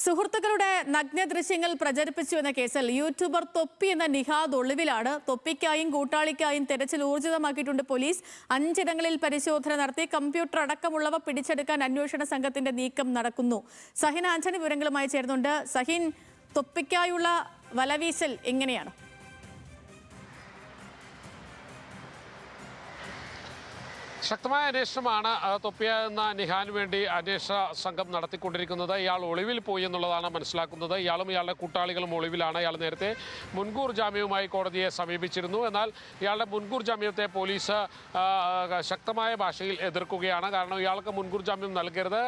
സുഹൃത്തുക്കളുടെ നഗ്ന ദൃശ്യങ്ങൾ പ്രചരിപ്പിച്ചു എന്ന കേസിൽ യൂട്യൂബർ തൊപ്പി എന്ന നിഹാദ് ഒളിവിലാണ്. തൊപ്പിക്കായും കൂട്ടാളിക്കായും തെരച്ചിൽ ഊർജിതമാക്കിയിട്ടുണ്ട് പോലീസ്. 5 ഇടങ്ങളിൽ പരിശോധന നടത്തി. കമ്പ്യൂട്ടർ അടക്കമുള്ളവ പിടിച്ചെടുക്കാൻ അന്വേഷണ സംഘത്തിന്റെ നീക്കം നടക്കുന്നു. സഹിൻ ആന്റണി വിവരങ്ങളുമായി ചേരുന്നുണ്ട്. സഹിൻ, തൊപ്പിക്കായുള്ള വലവീശൽ എങ്ങനെയാണ്? ശക്തമായ അന്വേഷണമാണ് തൊപ്പിയ എന്ന നിഹാന് വേണ്ടി അന്വേഷണ സംഘം നടത്തിക്കൊണ്ടിരിക്കുന്നത്. ഇയാൾ ഒളിവിൽ പോയി എന്നുള്ളതാണ് മനസ്സിലാക്കുന്നത്. ഇയാളും ഇയാളുടെ കൂട്ടാളികളും ഒളിവിലാണ്. ഇയാൾ നേരത്തെ മുൻകൂർ ജാമ്യവുമായി കോടതിയെ സമീപിച്ചിരുന്നു. എന്നാൽ ഇയാളുടെ മുൻകൂർ ജാമ്യത്തെ പോലീസ് ശക്തമായ ഭാഷയിൽ എതിർക്കുകയാണ്. കാരണം ഇയാൾക്ക് മുൻകൂർ ജാമ്യം നൽകരുത്,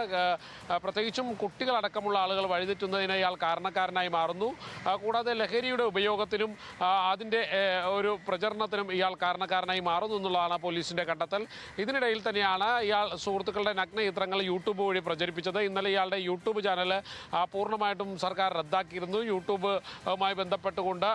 പ്രത്യേകിച്ചും കുട്ടികളടക്കമുള്ള ആളുകൾ വഴിതെറ്റുന്നതിന് ഇയാൾ കാരണക്കാരനായി മാറുന്നു. കൂടാതെ ലഹരിയുടെ ഉപയോഗത്തിനും അതിൻ്റെ ഒരു പ്രചരണത്തിനും ഇയാൾ കാരണക്കാരനായി മാറുന്നു എന്നുള്ളതാണ് പോലീസിൻ്റെ കണ്ടെത്തൽ. ഇതിനിടയിൽ തന്നെയാണ് ഇയാൾ സുഹൃത്തുക്കളുടെ നഗ്ന ചിത്രങ്ങൾ യൂട്യൂബ് വഴി പ്രചരിപ്പിച്ചത്. ഇന്നലെ ഇയാളുടെ യൂട്യൂബ് ചാനൽ പൂർണ്ണമായിട്ടും സർക്കാർ റദ്ദാക്കിയിരുന്നു. യൂട്യൂബുമായി ബന്ധപ്പെട്ടുകൊണ്ട്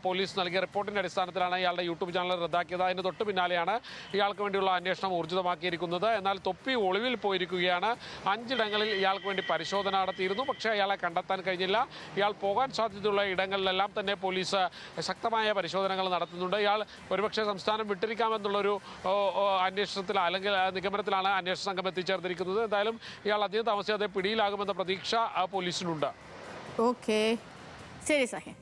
പോലീസ് നൽകിയ റിപ്പോർട്ടിൻ്റെ അടിസ്ഥാനത്തിലാണ് ഇയാളുടെ യൂട്യൂബ് ചാനൽ റദ്ദാക്കിയത്. അതിന് തൊട്ട് പിന്നാലെയാണ് ഇയാൾക്ക് വേണ്ടിയുള്ള അന്വേഷണം ഊർജിതമാക്കിയിരിക്കുന്നത്. എന്നാൽ തൊപ്പി ഒളിവിൽ പോയിരിക്കുകയാണ്. 5 ഇടങ്ങളിൽ ഇയാൾക്ക് വേണ്ടി പരിശോധന നടത്തിയിരുന്നു. പക്ഷേ അയാളെ കണ്ടെത്താൻ കഴിഞ്ഞില്ല. ഇയാൾ പോകാൻ സാധ്യതയുള്ള ഇടങ്ങളിലെല്ലാം തന്നെ പോലീസ് ശക്തമായ പരിശോധനകൾ നടത്തുന്നുണ്ട്. ഇയാൾ ഒരുപക്ഷെ സംസ്ഥാനം വിട്ടിരിക്കാമെന്നുള്ളൊരു അന്വേഷണത്തിൽ അല്ലെങ്കിൽ നിഗമനത്തിലാണ് അന്വേഷണ സംഘം എത്തിച്ചേർന്നിരിക്കുന്നത്. എന്തായാലും ഇയാൾ അധികം താമസിയാതെ പിടിയിലാകുമെന്ന പ്രതീക്ഷ പോലീസിനുണ്ട്. ഓക്കെ, ശരി സഹി.